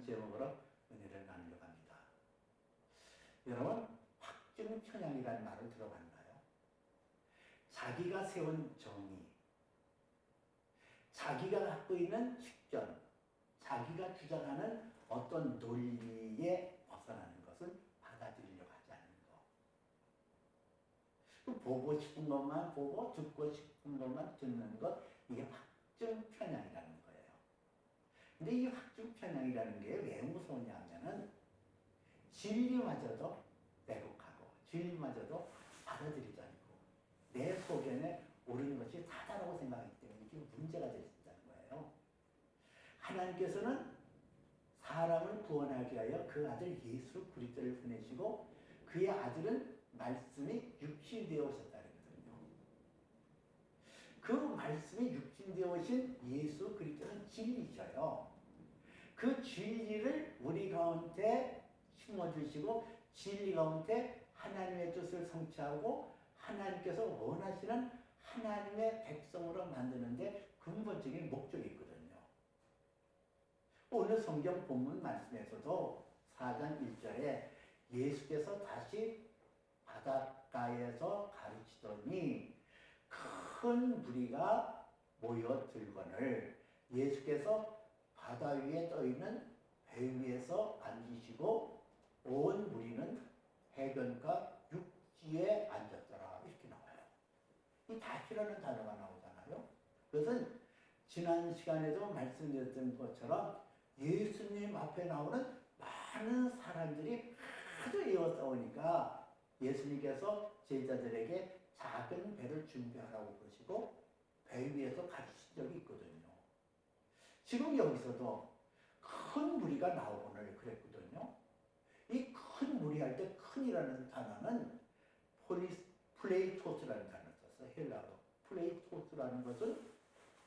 제목으로 은혜를 나누려고 합니다. 여러분, 확증편향이라는 말을 들어봤나요? 자기가 세운 정의, 자기가 갖고 있는 식견, 자기가 주장하는 어떤 논리에 벗어나는 것은 받아들이려고 하지 않는 것. 보고 싶은 것만 보고 듣고 싶은 것만 듣는 것, 이게 확증편향이라는 거예요. 근데 이 확증편향이라는 게 왜 무서우냐 하면은 진리마저도 왜곡하고 진리마저도 받아들이지 않고 내 소견에 옳은 것이 다다라고 생각하기 때문에 이게 문제가 될 수 있다는 거예요. 하나님께서는 사람을 구원하기 위하여 그 아들 예수 그리스도를 보내시고 그의 아들은 말씀이 육신되어 오셨다 그랬거든요. 그 말씀이 육신되어 오신 예수 그리스도는 진리셔요. 그 진리를 우리 가운데 심어주시고 진리 가운데 하나님의 뜻을 성취하고 하나님께서 원하시는 하나님의 백성으로 만드는데 근본적인 목적이 있거든요. 오늘 성경 본문 말씀에서도 4장 1절에 예수께서 다시 바닷가에서 가르치더니 큰 무리가 모여들거늘 예수께서 바다 위에 떠있는 배 위에서 앉으시고 온 무리는 해변가 육지에 앉았더라 이렇게 나와요. 이 다시라는 단어가 나오잖아요. 그것은 지난 시간에도 말씀드렸던 것처럼 예수님 앞에 나오는 많은 사람들이 아주 에워싸우니까 예수님께서 제자들에게 작은 배를 준비하라고 그러시고 배 위에서 가르치신 적이 있거든요. 지금 여기서도 큰 무리가 나오거늘 그랬거든요. 이 큰 무리 할 때 큰이라는 단어는 플레이토스라는 단어를 썼어요. 헬라어로. 플레이토스라는 것은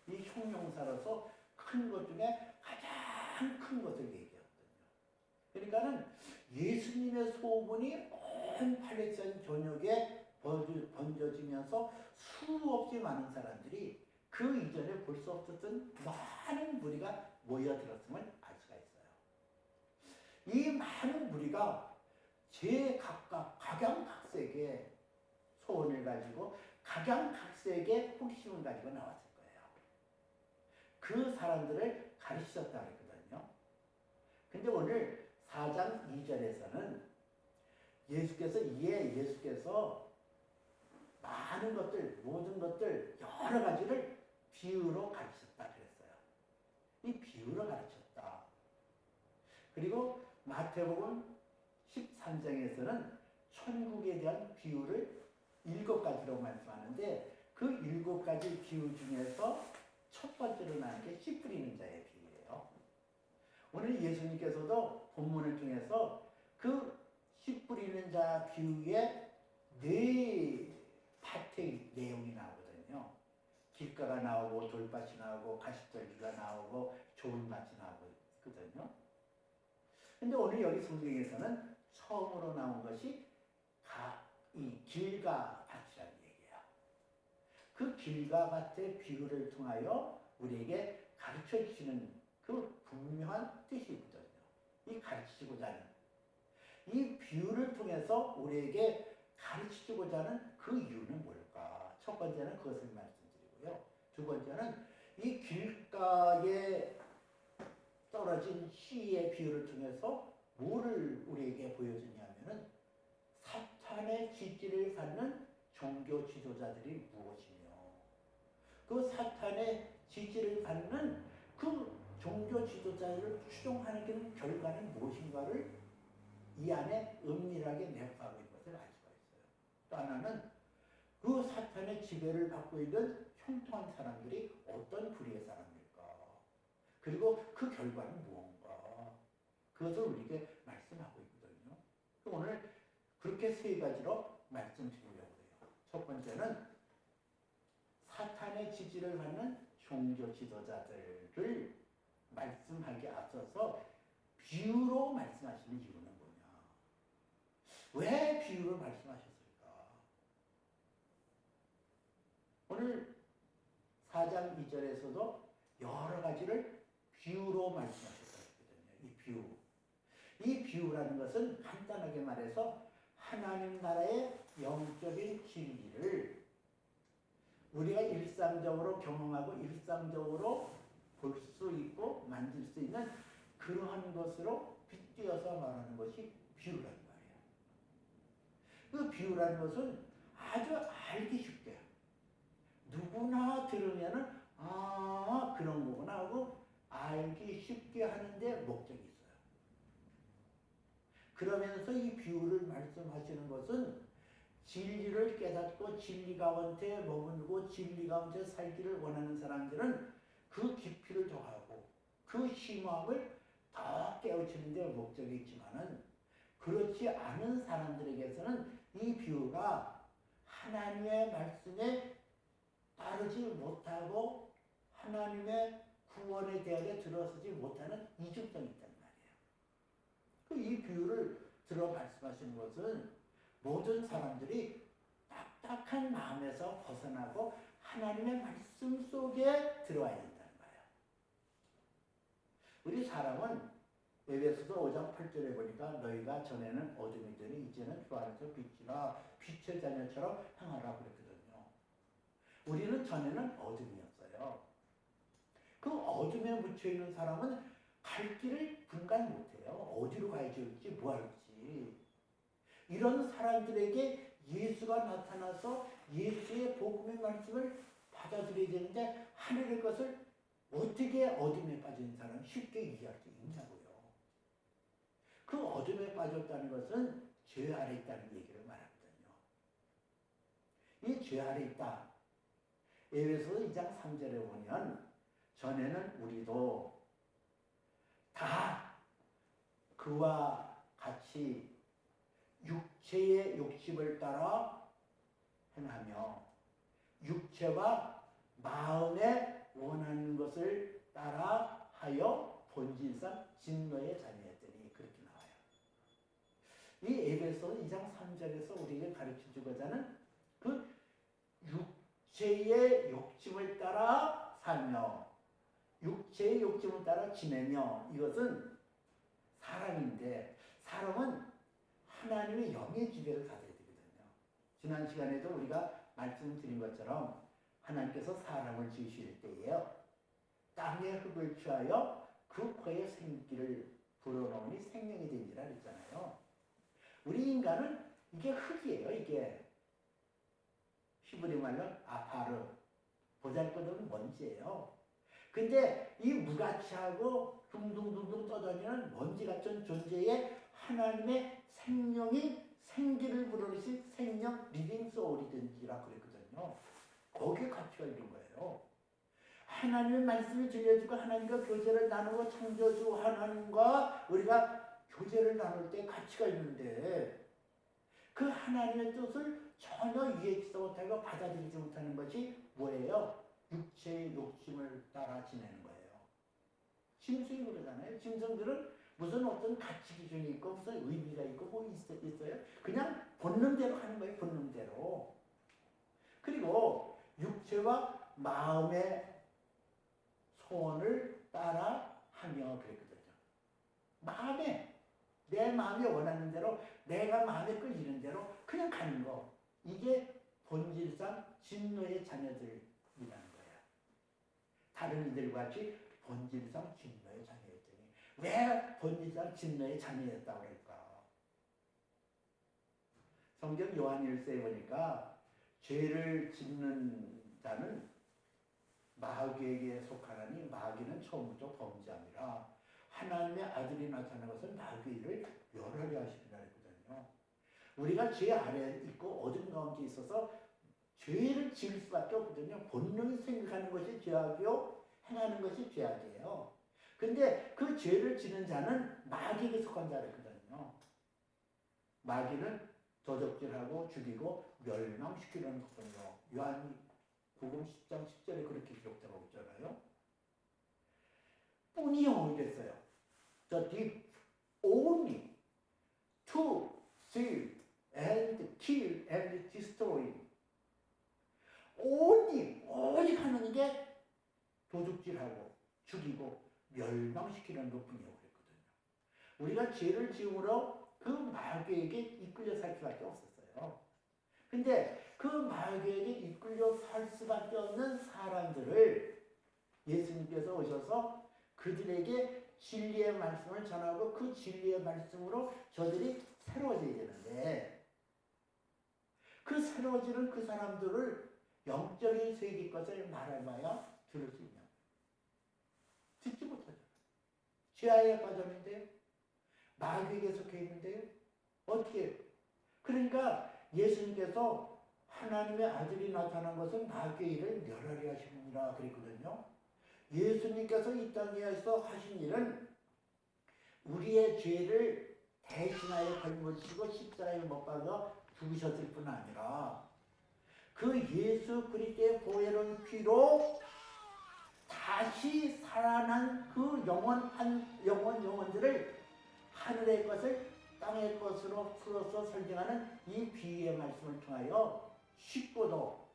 이 형용사로서 큰 것 중에 가장 큰 것을 얘기하거든요. 그러니까는 예수님의 소문이 온 팔레스타인 전역에 번져지면서 수없이 많은 사람들이 그 이전에 볼 수 없었던 많은 무리가 모여들었음을 알 수가 있어요. 이 많은 무리가 제각각 각양각색의 소원을 가지고 각양각색의 호기심을 가지고 나왔을 거예요. 그 사람들을 가르치셨다 그랬거든요. 근데 오늘 4장 2절에서는 예수께서 많은 것들, 모든 것들, 여러 가지를 비유로 가르쳤다 그랬어요. 이 비유로 가르쳤다. 그리고 마태복음 13장에서는 천국에 대한 비유를 7가지로 말씀하는데 그 7가지 비유 중에서 첫 번째로 나오는 게 씨 뿌리는 자의 비유예요. 오늘 예수님께서도 본문을 통해서 그 씨 뿌리는 자 비유에 4파트의 내용이 나오거든요. 길가가 나오고 돌밭이 나오고 가시떨기가 나오고 좋은 밭이 나오거든요. 근데 오늘 여기 성경에서는 처음으로 나온 것이 이 길가 밭이라는 얘기예요. 그 길가 밭의 비유를 통하여 우리에게 가르쳐 주시는 그 분명한 뜻이 있거든요. 이 가르치고자 하는 이 비유를 통해서 우리에게 가르치고자 하는 그 이유는 뭘까? 첫 번째는 그것을 말씀드리고요. 두 번째는 이 길가에 떨어진 씨의 비유를 통해서 뭐를 우리에게 보여주냐면은 사탄의 지지를 받는 종교 지도자들이 무엇이며 그 사탄의 지지를 받는 그 종교 지도자를 추종하는 결과는 무엇인가를 이 안에 은밀하게 내포하고 있는 것을 알 수가 있어요. 또 하나는 그 사탄의 지배를 받고 있는 형통한 사람들이 어떤 부류의 사람일까? 그리고 그 결과는 무언가? 그것을 우리에게 말씀하고 있거든요. 오늘 그렇게 3가지로 말씀드리려고 해요. 첫 번째는 사탄의 지지를 받는 종교 지도자들을 말씀하기에 앞서서 비유로 말씀하시는 이유는 뭐냐? 왜 비유로 말씀하셨을까? 오늘 4장 2절에서도 여러 가지를 비유로 말씀하셨거든요. 이 비유. 이 비유라는 것은 간단하게 말해서 하나님 나라의 영적인 진리를 우리가 일상적으로 경험하고 일상적으로 볼 수 있고 만질 수 있는 그러한 것으로 빗대어서 말하는 것이 비유라는 말이에요. 그 비유라는 것은 아주 알기 쉽게 누구나 들으면은 아 그런 거구나 하고 알기 쉽게 하는데 목적이 있어요. 그러면서 이 비유를 말씀하시는 것은 진리를 깨닫고 진리 가운데 머물고 진리 가운데 살기를 원하는 사람들은 그 깊이를 더하고 그 심오함을 더 깨우치는 데 목적이 있지만은 그렇지 않은 사람들에게서는 이 비유가 하나님의 말씀에 따르지 못하고 하나님의 구원에 대하여 들어서지 못하는 이중성이 있단 말이에요. 이 비유를 들어 말씀하시는 것은 모든 사람들이 딱딱한 마음에서 벗어나고 하나님의 말씀 속에 들어와야 된다는 거예요. 우리 사람은 에베소서 5장 8절에 보니까 너희가 전에는 어둠이더니 이제는 주 안에서 빛이라 빛의 자녀처럼 행하라 그랬거든요. 우리는 전에는 어둠이었어요. 그 어둠에 묻혀있는 사람은 갈 길을 분간 못해요. 어디로 가야 될지 뭐 할지. 이런 사람들에게 예수가 나타나서 예수의 복음의 말씀을 받아들여야 되는데 하늘의 것을 어떻게 어둠에 빠진 사람은 쉽게 이해할 수 있냐고요. 그 어둠에 빠졌다는 것은 죄 아래 있다는 얘기를 말하거든요. 이 죄 아래 있다. 에베소서 2장 3절에 보면 전에는 우리도 다 그와 같이 육체의 욕심을 따라 행하며 육체와 마음에 원하는 것을 따라 하여 본질상 진노의 자녀였더니 그렇게 나와요. 이 에베소 2장 3절에서 우리에게 가르쳐주고자 하는 그 육체의 욕심을 따라 살며 육체의 욕심을 따라 지내며 이것은 사람인데 사람은 하나님의 영의 지배를 가져야 되거든요. 지난 시간에도 우리가 말씀드린 것처럼 하나님께서 사람을 지으실 때에요. 땅의 흙을 취하여 그 코에 생기를 불어넣으니 생명이 된지라 그랬잖아요. 우리 인간은 이게 흙이에요. 이게 히브리 말로 아파르 보잘것없는 먼지예요. 근데 이 무가치하고 둥둥둥둥 떠다니는 먼지 같은 존재에 하나님의 생명이 생기를 불어넣으신 생명 리빙 소울이든지라 그랬거든요. 거기에 가치가 있는 거예요. 하나님의 말씀을 들려주고 하나님과 교제를 나누고 창조주 하나님과 우리가 교제를 나눌 때 가치가 있는데 그 하나님의 뜻을 전혀 이해하지 못하고 받아들이지 못하는 것이 뭐예요? 육체의 욕심을 따라 지내는 거예요. 짐승이 그러잖아요. 짐승들은 무슨 어떤 가치 기준이 있고 무슨 의미가 있고 뭐 있어요? 그냥 본능대로 하는 거예요. 본능대로. 그리고 육체와 마음의 소원을 따라 하며 그랬거든요. 내 마음이 원하는 대로 내가 마음에 끌리는 대로 그냥 가는 거. 이게 본질상 진노의 자녀들이라는 거예요. 다른 이들과 같이 본질상 진노의 자녀였더니 왜 본질상 진노의 자녀였다고 그럴까? 성경 요한일서에 보니까 죄를 짓는 자는 마귀에게 속하나니 마귀는 처음부터 범죄함이라 하나님의 아들이 나타난 것은 마귀를 멸하려 하시리라 했거든요. 우리가 죄 아래에 있고 어둠 가운데 있어서 죄를 지을 수밖에 없거든요. 본능이 생각하는 것이 죄악이요 행하는 것이 죄악이에요. 근데 그 죄를 지는 자는 마귀에게 속한 자랬거든요. 마귀는 도적질하고 죽이고 멸망시키려는 거거든요. 요한복음 10장 10절에 그렇게 기록되고 있잖아요. 뿐이 영혼이 됐어요. The thief only to steal and kill and destroy. 오직 하는 게 도둑질하고 죽이고 멸망시키는 것뿐이라고 그랬거든요. 우리가 죄를 지음으로 그 마귀에게 이끌려 살 수밖에 없었어요. 근데 그 마귀에게 이끌려 살 수밖에 없는 사람들을 예수님께서 오셔서 그들에게 진리의 말씀을 전하고 그 진리의 말씀으로 저들이 새로워져야 되는데 그 새로워지는 그 사람들을 영적인 세계 것을 말해봐야 들을 수 있냐? 듣지 못하죠. 죄악에 빠졌는데요. 마귀에게 속해 있는데요. 어떻게 해요? 그러니까 예수님께서 하나님의 아들이 나타난 것은 마귀의 일을 멸하리 하시느니라 그랬거든요. 예수님께서 이 땅에서 하신 일은 우리의 죄를 대신하여 걸머지고 십자가에 못 박아 죽으셨을 뿐 아니라 그 예수 그리스도의 보혈의 피로 다시 살아난 그 영혼들을 하늘의 것을 땅의 것으로 풀어서 설명하는 이 비유의 말씀을 통하여 쉽고도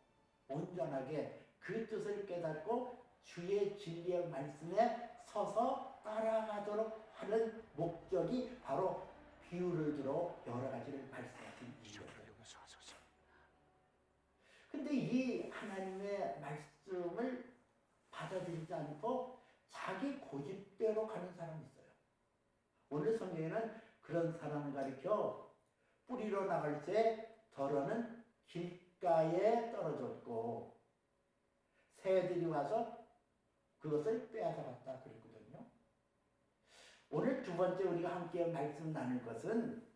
온전하게 그 뜻을 깨닫고 주의 진리의 말씀에 서서 따라가도록 하는 목적이 바로 비유를 들어 여러 가지를 말씀하신 이유예요. 근데 이 하나님의 말씀을 받아들이지 않고 자기 고집대로 가는 사람이 있어요. 오늘 성경에는 그런 사람을 가리켜 뿌리로 나갈 때 덜어는 길가에 떨어졌고 새들이 와서 그것을 빼앗아갔다 그랬거든요. 오늘 두 번째 우리가 함께 말씀 나눌 것은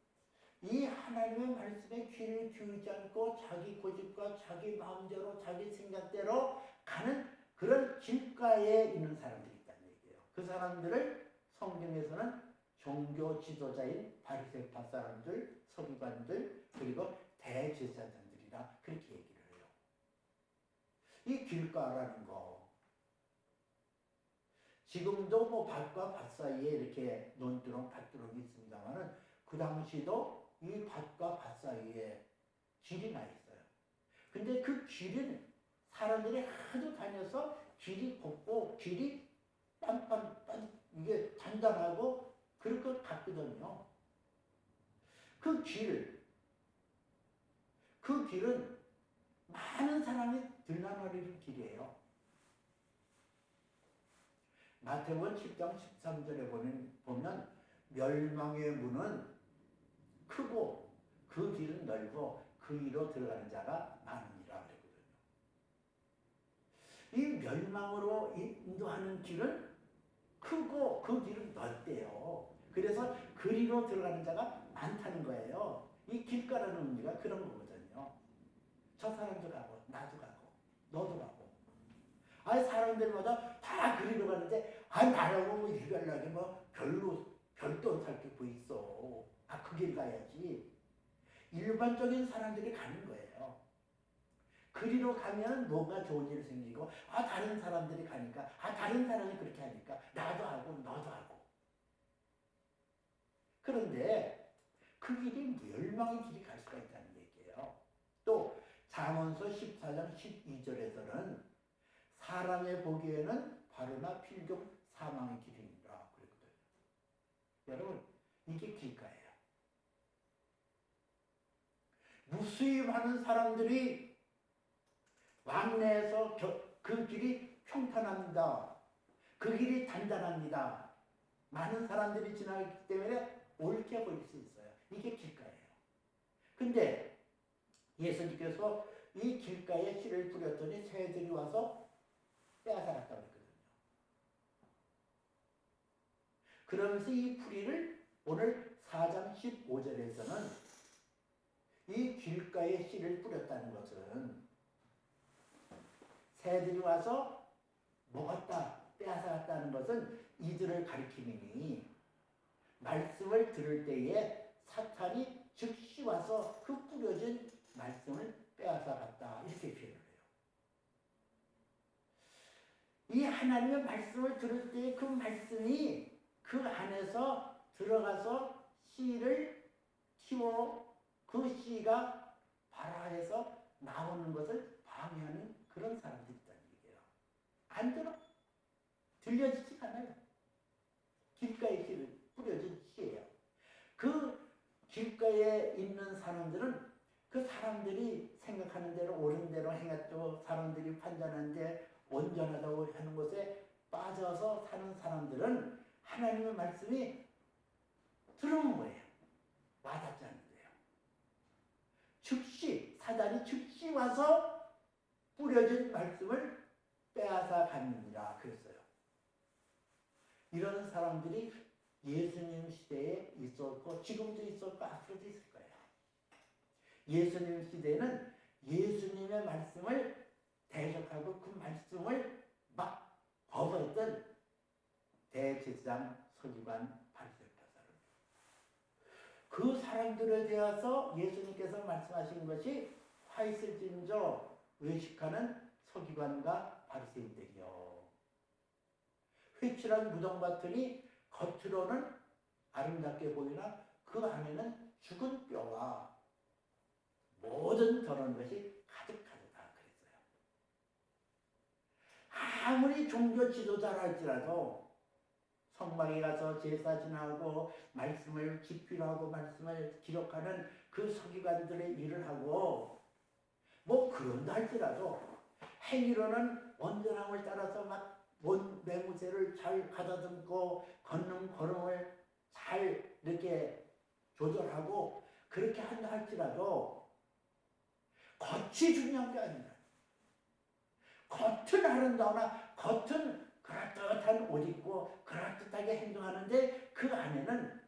이 하나님의 말씀에 귀를 기울이지 않고 자기 고집과 자기 마음대로 자기 생각대로 가는 그런 길가에 있는 사람들이 있다는 얘기예요. 그 사람들을 성경에서는 종교 지도자인 바리새파 사람들, 서기관들, 그리고 대제사장들이라 그렇게 얘기를 해요. 이 길가라는 거 지금도 뭐 밭과 밭 사이에 이렇게 논두렁, 밭두렁이 있습니다만은 그 당시도 이 밭과 밭 사이에 길이 나 있어요. 근데 그 길은 사람들이 하도 다녀서 길이 곱고 길이 빤빤 이게 단단하고 그럴 것 같거든요. 그 길은 많은 사람이 들나날리는 길이에요. 마태복음 10장 13절에 보면 멸망의 문은 크고 그 길은 넓고 그 위로 들어가는 자가 많으니라 그랬거든요. 이 멸망으로 인도하는 길은 크고 그 길은 넓대요. 그래서 그리로 들어가는 자가 많다는 거예요. 이 길가라는 의미가 그런 거거든요. 저 사람도 가고 나도 가고 너도 가고 사람들마다 다 그리로 가는데 나라고 뭐 유별나게 뭐 별도 살 게 뭐 있어. 그 길 가야지. 일반적인 사람들이 가는 거예요. 그리로 가면 뭐가 좋은 일 생기고 다른 사람들이 가니까 다른 사람이 그렇게 하니까 나도 하고 너도 하고. 그런데 그 길이 멸망의 길이 갈 수가 있다는 얘기예요. 또 잠언서 14장 12절에서는 사람의 보기에는 바로나 필경 사망의 길이니라 그랬거든요. 여러분 이게 길가예요. 무수히 많은 사람들이 왕래해서 그 길이 평탄합니다. 그 길이 단단합니다. 많은 사람들이 지나기 때문에 옳게 보일 수 있어요. 이게 길가예요. 근데 예수님께서 이 길가에 씨를 뿌렸더니 새들이 와서 빼앗아갔다고 했거든요. 그러면서 이 풀이를 오늘 4장 15절에서는 이 길가에 씨를 뿌렸다는 것은 새들이 와서 먹었다, 빼앗아갔다는 것은 이들을 가리키니 말씀을 들을 때에 사탄이 즉시 와서 그 뿌려진 말씀을 빼앗아갔다 이렇게 표현을 해요. 이 하나님의 말씀을 들을 때 그 말씀이 그 안에서 들어가서 씨를 키워 그 씨가 발화해서 나오는 것을 방해하는 그런 사람들이 있다는 얘기예요. 안 들어. 들려지지 않아요. 길가에 씨를 뿌려진 씨예요. 그 길가에 있는 사람들은 그 사람들이 생각하는 대로 옳은 대로 행했고 사람들이 판단하는데 온전하다고 하는 것에 빠져서 사는 사람들은 하나님의 말씀이 들어온 거예요. 와닿지 않는 거예요. 즉시 사단이 즉시 와서 뿌려진 말씀을 빼앗아 갔느니라 그랬어요. 이런 사람들이 예수님 시대에 있었고 지금도 있었고 앞으로도 있을 거예요. 예수님 시대는 예수님의 말씀을 대적하고 그 말씀을 막 거부했던 대제사장, 서기관, 바리새파들. 그 사람들에 대해서 예수님께서 말씀하신 것이 화 있을진저 외식하는 서기관과 바리새인들이요. 회칠한 무덤밭들이 겉으로는 아름답게 보이나 그 안에는 죽은 뼈와 모든 더러운 것이 가득하다 그랬어요. 아무리 종교 지도자라 할지라도 성막에 가서 제사 지나고 말씀을 집필하고 말씀을 기록하는 그 서기관들의 일을 하고 뭐 그런다 할지라도 행위로는 온전함을 따라서 막 매무새를 잘 가다듬고 걷는 걸음을 잘 이렇게 조절하고 그렇게 한다 할지라도 겉이 중요한 게 아니라 겉은 아름다우나 겉은 그럴듯한 옷 입고 그럴듯하게 행동하는데 그 안에는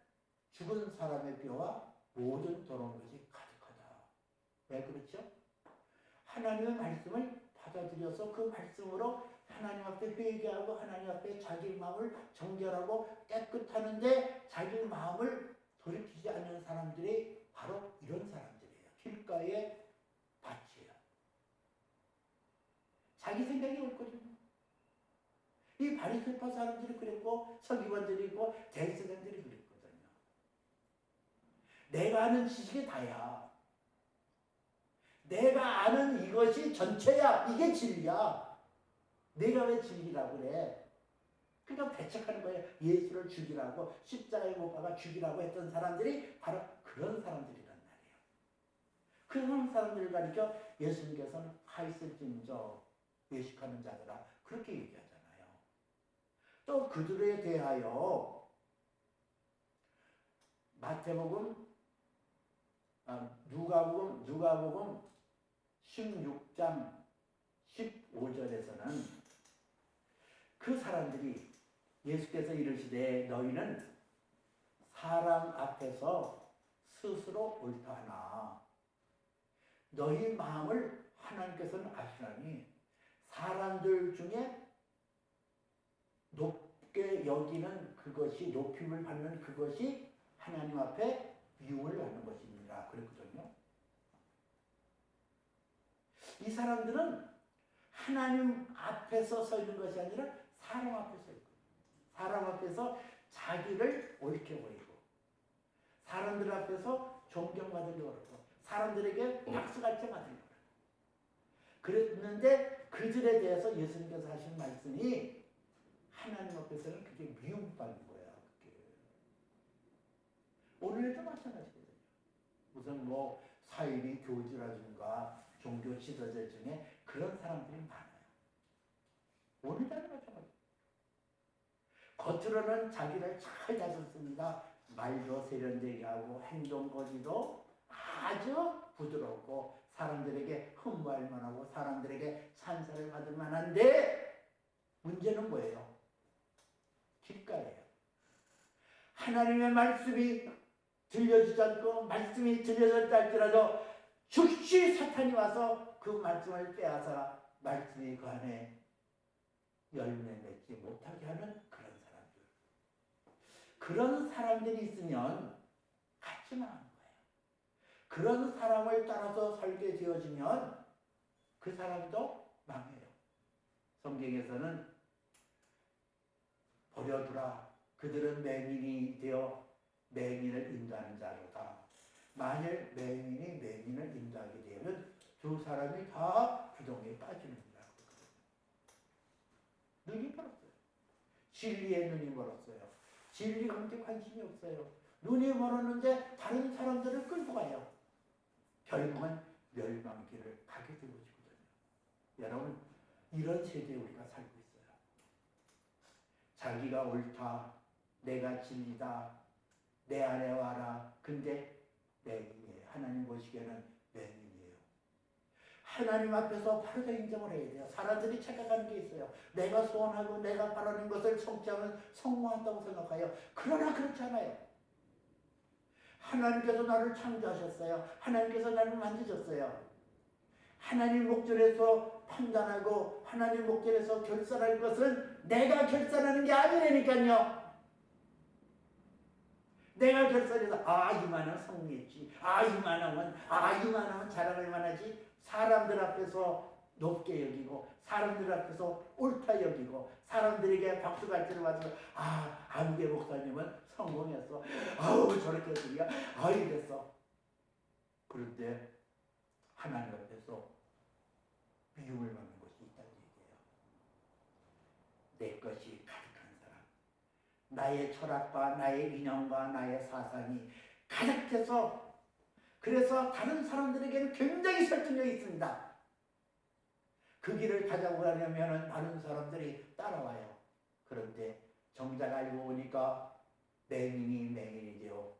죽은 사람의 뼈와 모든 더러운 것이 가득하다. 왜 그렇죠? 하나님의 말씀을 받아들여서 그 말씀으로 하나님 앞에 회개하고 하나님 앞에 자기 마음을 정결하고 깨끗하는데 자기 마음을 돌이키지 않는 사람들이 바로 이런 사람들이에요. 길가의 밭이에요. 자기 생각이 옳거든요. 이 바리새파 사람들이 그랬고 서기관들이 있고 대제사장들이 그랬거든요. 내가 아는 지식이 다야. 내가 아는 이것이 전체야. 이게 진리야. 내가 왜 진리라고 그래? 그러니까 배척하는 거예요. 예수를 죽이라고 십자가에 못 박아 죽이라고 했던 사람들이 바로 그런 사람들이란 말이에요. 그런 사람들을 가리켜 예수님께서는 가 있을진저 외식하는 자들아 그렇게 얘기하잖아요. 또 그들에 대하여 마태복음, 누가복음 16장 15절에서는 그 사람들이 예수께서 이르시되 너희는 사람 앞에서 스스로 옳다하나 너희 마음을 하나님께서는 아시나니 사람들 중에 높게 여기는 그것이 높임을 받는 그것이 하나님 앞에 미움을 받는 것입니다. 그랬거든요. 이 사람들은 하나님 앞에서 서 있는 것이 아니라 사람 앞에 서 있고 사람 앞에서 자기를 옳게 보이고 사람들 앞에서 존경받으려고 그러고 사람들에게 박수갈채 받으려고 그랬는데 그들에 대해서 예수님께서 하신 말씀이 하나님 앞에서는 그게 미움받는 거야. 그게. 오늘도 마찬가지거든요. 우선 뭐 사이비 교주라든가 종교 지도자 중에 그런 사람들이 많아요. 오늘도 마찬가지. 겉으로는 자기를 잘 다듬습니다. 말도 세련되게 하고 행동거지도 아주 부드럽고 사람들에게 흠모할 만하고 사람들에게 찬사를 받을 만한데 문제는 뭐예요? 길가예요. 하나님의 말씀이 들려지지 않고 말씀이 들려졌다 할지라도 즉시 사탄이 와서 그 말씀을 빼앗아 말씀이 그 안에 열매 맺지 못하게 하는 그런 사람들. 그런 사람들이 있으면 같이 망하는 거예요. 그런 사람을 따라서 살게 되어지면 그 사람도 망해요. 성경에서는 버려두라. 그들은 맹인이 되어 맹인을 인도하는 자로다. 만일 맹인이 맹인을 인도하게 되면 두 사람이 다 부동에 빠지는다. 눈이 멀었어요. 진리의 눈이 멀었어요. 진리 가운데 관심이 없어요. 눈이 멀었는데 다른 사람들을 끌고 가요. 결국은 멸망길을 가게 되는 것이거든요. 여러분, 이런 세대에 우리가 살고 있어요. 자기가 옳다, 내가 진리다, 내 안에 와라. 근데 맹인이에요. 하나님 보시기에는 맹인이에요. 하나님 앞에서 바로 인정을 해야 돼요. 사람들이 착각하는 게 있어요. 내가 소원하고 내가 바라는 것을 성취하면 성공한다고 생각해요. 그러나 그렇지 않아요. 하나님께서 나를 창조하셨어요. 하나님께서 나를 만드셨어요. 하나님 목전에서 판단하고 하나님 목전에서 결산할 것은 내가 결산하는 게 아니라니까요. 내가 결산해서 이만하면 성공했지. 이만하면 자랑할 만하지. 사람들 앞에서 높게 여기고 사람들 앞에서 옳다 여기고 사람들에게 박수갈채를 받으면 안개 목사님은 성공했어. 저렇게 했으니까 이랬어. 그런데 하나님 앞에서 미움을 받는 것이 있다는 얘기예요. 내 것이 가득한 사람, 나의 철학과 나의 이념과 나의 사상이 가득해서 그래서 다른 사람들에게는 굉장히 설득력이 있습니다. 그 길을 가자고 하려면 많은 사람들이 따라와요. 그런데 정작 알고 보니까 맹인이죠.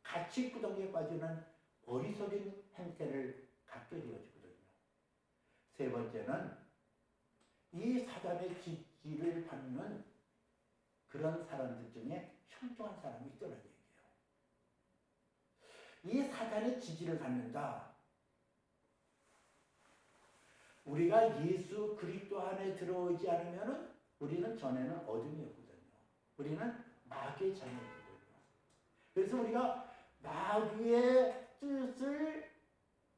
같이 구덩이에 빠지는 어리석은 행태를 갖게 되어지거든요. 세 번째는 이 사단의 지지를 받는 그런 사람들 중에 형통한 사람이 있더라는 얘기예요. 이 사단의 지지를 받는다. 우리가 예수 그리스도 안에 들어오지 않으면 우리는 전에는 어둠이었거든요. 우리는 마귀의 자녀였거든요. 그래서 우리가 마귀의 뜻을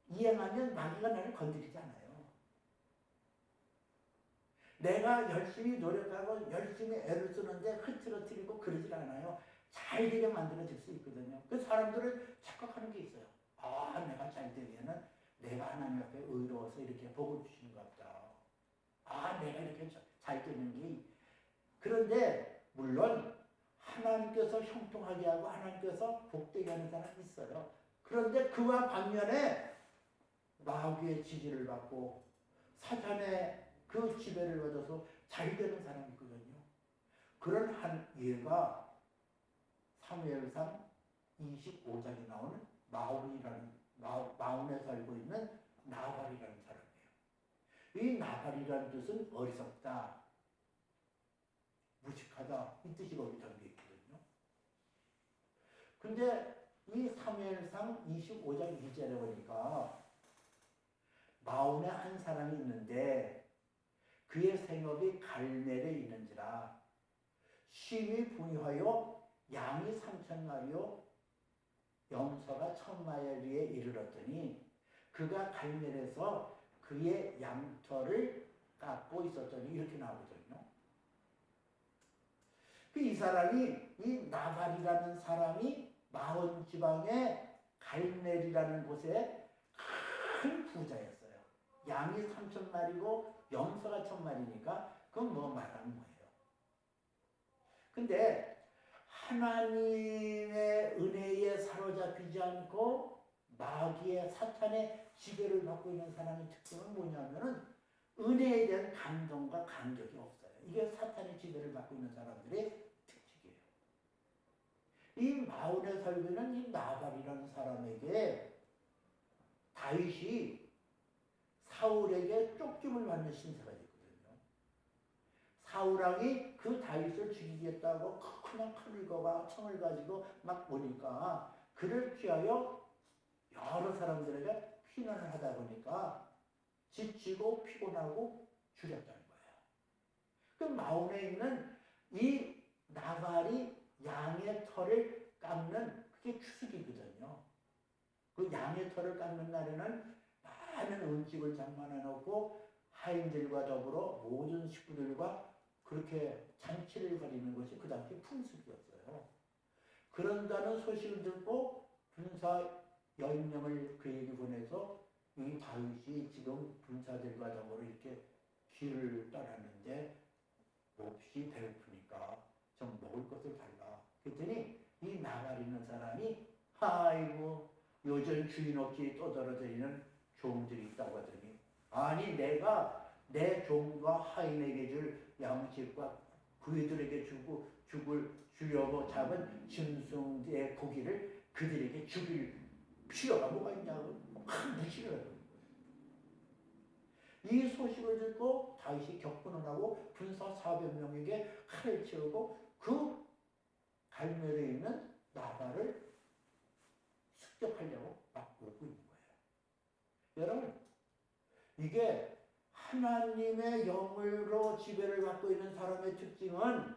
이행하면 마귀가 나를 건드리지 않아요. 내가 열심히 노력하고 열심히 애를 쓰는데 흐트러뜨리고 그러질 않아요. 잘 되게 만들어질 수 있거든요. 그 사람들을 착각하는 게 있어요. 내가 잘 되면은 내가 하나님 앞에 의로워서 이렇게 복을 주시는 것 같다. 내가 이렇게 잘 되는 게. 그런데 물론 하나님께서 형통하게 하고 하나님께서 복되게 하는 사람이 있어요. 그런데 그와 반면에 마귀의 지지를 받고 사탄의 그 지배를 받아서 잘 되는 사람이 있거든요. 그런 한 예가 사무엘상 25장에 나오는 마온에 살고 있는 나발이라는 사람이에요. 이 나발이라는 뜻은 어리석다, 무식하다 이 뜻이 거기 담겨 있거든요. 근데 이 사무엘상 25장 2절에 보니까 마온에 한 사람이 있는데 그의 생업이 갈멜에 있는지라 심히 분유하여 양이 3,000마리요 염소가 1,000마리에 이르렀더니 그가 갈멜에서 그의 양털을 깎고 있었더니 이렇게 나오거든요. 이 사람이 이 나발이라는 사람이 마온 지방의 갈멜이라는 곳에 큰 부자였어요. 양이 3,000마리고 염소가 1,000마리니까 그건 뭐 말하는 거예요. 근데 하나님의 은혜에 사로잡히지 않고 마귀의 사탄의 지배를 받고 있는 사람의 특징은 뭐냐면은 은혜에 대한 감동과 감격이 없어요. 이게 사탄의 지배를 받고 있는 사람들의 특징이에요. 이 마온에 살고 있는 이 나발이라는 사람에게 다윗이 사울에게 쫓김을 받는 신세가 있거든요. 사울왕이 그 다윗을 죽이겠다고 큰 칼과 청을 가지고 막 오니까 그를 피하여 여러 사람들에게 피난을 하다 보니까 지치고 피곤하고 죽였다는 거예요. 그 마온에 있는 이 나발이 양의 털을 깎는 그게 추석이거든요. 그 양의 털을 깎는 날에는 많은 음식을 장만해 놓고 하인들과 더불어 모든 식구들과 그렇게 잔치를 벌이는 것이 그 당시 풍습이었어요. 그런다는 소식을 듣고 군사 10명을 그에게 보내서 이 다윗이 지금 군사들과 더불어 이렇게 길을 떠났는데 몹시 배고프니까 좀 먹을 것을 달라. 그랬더니 이 나발 있는 사람이 아이고 요즘 주인 없이 떠돌아다니는 종들이 있다고 하더니 아니 내가 내 종과 하인에게 줄 양식과 그들에게 주려고 잡은 짐승의 고기를 그들에게 죽일 필요가 뭐가 있냐고 막 무시를 하더니 이 소식을 듣고 다윗이 격분을 하고 군사 400명에게 칼을 채우고 그 갈멜에 있는 나발을 습격하려고 막 오고 있는 거예요. 여러분, 이게 하나님의 영으로 지배를 받고 있는 사람의 특징은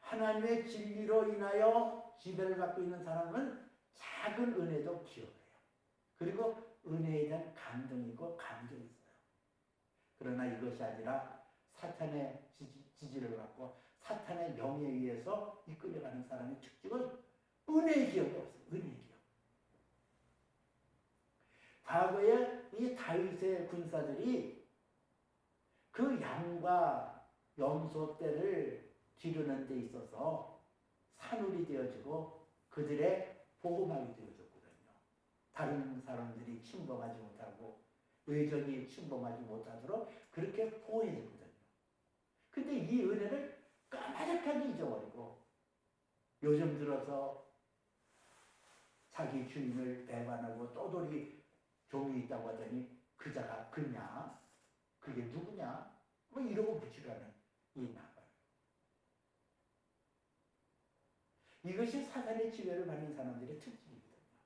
하나님의 진리로 인하여 지배를 받고 있는 사람은 작은 은혜도 기억을 해요. 그리고 은혜에 대한 감동이 있고 감정이 있어요. 그러나 이것이 아니라 사탄의 지지를 받고 사탄의 영에 의해서 이끌려가는 사람의 특징은 은혜의 기억이 없어요. 은혜의 기억. 과거에 이 다윗의 군사들이 그 양과 염소 떼를 기르는 데 있어서 산울이 되어지고 그들의 보호막이 되어졌거든요. 다른 사람들이 침범하지 못하고 외적이 침범하지 못하도록 그렇게 보호해줬거든요. 근데 이 은혜를 까마득하게 잊어버리고 요즘 들어서 자기 주인을 배반하고 떠돌이 종이 있다고 하더니 그자가 그냐? 그게 누구냐? 뭐 이러고 무시하는 이 나발. 이것이 사단의 지배를 받는 사람들의 특징이거든요.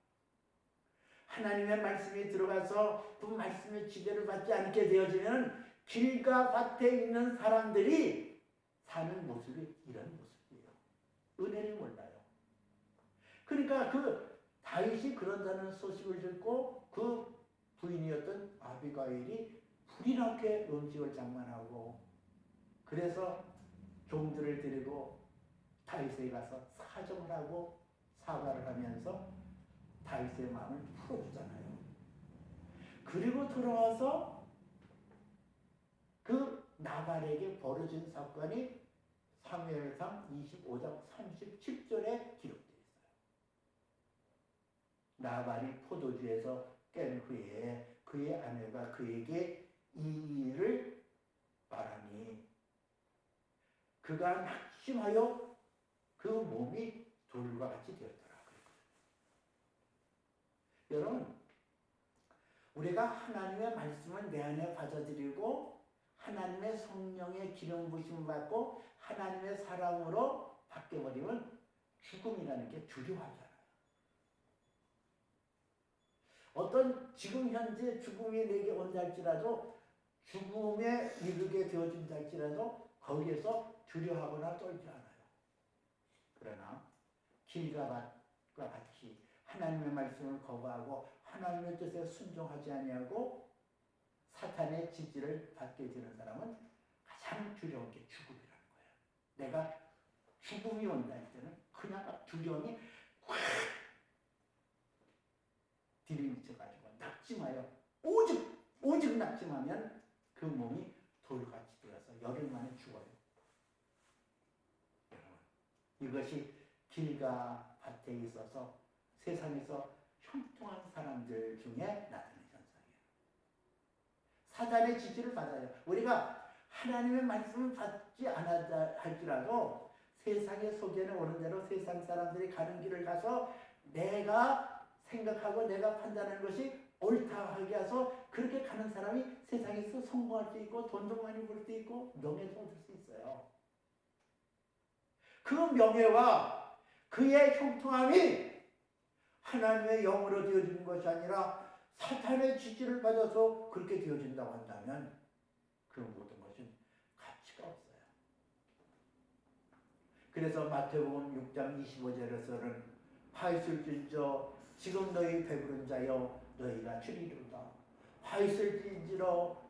하나님의 말씀이 들어가서 그 말씀의 지배를 받지 않게 되어지면 길과 밭에 있는 사람들이 사는 모습이 이런 모습이에요. 은혜를 몰라요. 그러니까 그 다윗이 그런다는 소식을 듣고 그 부인이었던 아비가일이 불이 나게 음식을 장만하고 그래서 종들을 데리고 다윗에게 가서 사정을 하고 사과를 하면서 다윗의 마음을 풀어주잖아요. 그리고 돌아와서 그 나발에게 벌어진 사건이 사무엘상 25장 37절에 기록되어 있어요. 나발이 포도주에서 깬 후에 그의 아내가 그에게 이 일을 말하니 그가 낙심하여 그 몸이 돌과 같이 되었더라. 여러분, 우리가 하나님의 말씀을 내 안에 받아들이고 하나님의 성령의 기름 부심 받고 하나님의 사랑으로 바뀌어버리면 죽음이라는 게 두려워하잖아요. 어떤 지금 현재 죽음이 내게 온다 할지라도 죽음에 이르게 되어진다 할지라도 거기에서 두려워하거나 떨지 않아요. 그러나 길과 밭과 같이 하나님의 말씀을 거부하고 하나님의 뜻에 순종하지 아니하고 사탄의 지지를 받게 되는 사람은 가장 두려운 게 죽음이라는 거예요. 내가 죽음이 온다 할 때는 그냥 두려움이 확 들이미쳐가지고 낙심하여 오직 낙심하면 그 몸이 돌같이 되어서 열흘 만에 죽어요. 이것이 길과 밭에 있어서 세상에서 형통한 사람들 중에 나타나는 현상이에요. 사단의 지지를 받아요. 우리가 하나님의 말씀을 받지 않았다 할지라도 세상에 속에는 오는 대로 세상 사람들이 가는 길을 가서 내가 생각하고 내가 판단하는 것이 옳다 하게 해서 그렇게 가는 사람이 세상에서 성공할 수 있고 돈도 많이 벌 수 있고 명예도 얻을 수 있어요. 그 명예와 그의 형통함이 하나님의 영으로 되어지는 것이 아니라 사탄의 지지를 받아서 그렇게 되어진다고 한다면 그 모든 것은 가치가 없어요. 그래서 마태복음 6장 25절에서는 화있을진저 지금 너희 배부른 자여 너희가 주리로다. 화있을진지로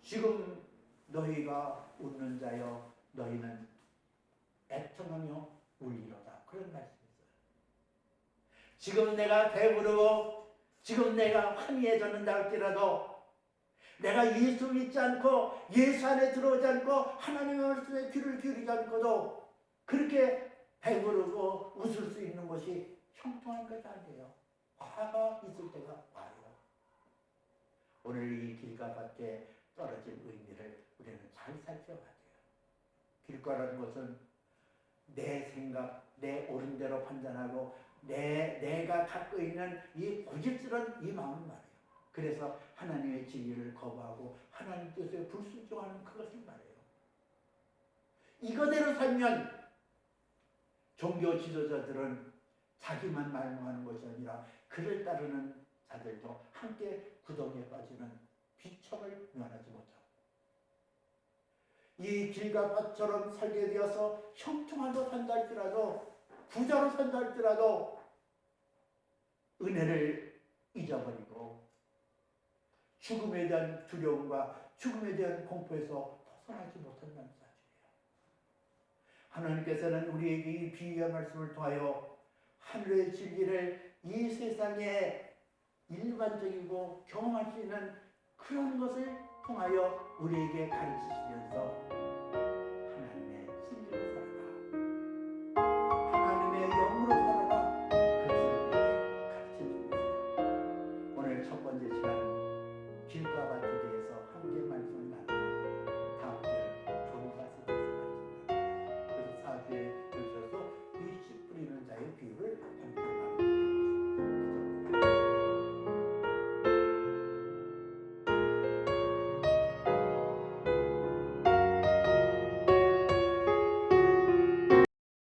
지금 너희가 웃는 자여 너희는 애통하며 울리로다. 그런 말씀이 있어요. 지금 내가 배부르고 지금 내가 환희해졌는다 할지라도 내가 예수 믿지 않고 예수 안에 들어오지 않고 하나님의 말씀에 귀를 기울이지 않고도 그렇게 배부르고 웃을 수 있는 것이 형통한 것 아니에요. 화가 있을 때가 와요. 오늘 이 길가 밖에 떨어진 의미를 우리는 잘 살펴봐야 돼요. 길가라는 것은 내 생각, 내 옳은 대로 판단하고 내가 갖고 있는 이 고집스러운 이 마음을 말해요. 그래서 하나님의 진리를 거부하고 하나님 뜻에 불순종하는 그것을 말해요. 이거대로 살면 종교 지도자들은 자기만 말망하는 것이 아니라 그를 따르는 자들도 함께 구덩이에 빠지는 비참을 면하지 못하고, 이 길과 밭처럼 살게 되어서 형통하게 산다 할지라도, 부자로 산다 할지라도 은혜를 잊어버리고 죽음에 대한 두려움과 죽음에 대한 공포에서 벗어나지 못한다는 사실이에요. 하나님께서는 우리에게 이 비유의 말씀을 통하여 하늘의 진리를 이 세상에 일반적이고 경험할 수 있는 그런 것을 통하여 우리에게 가르치시면서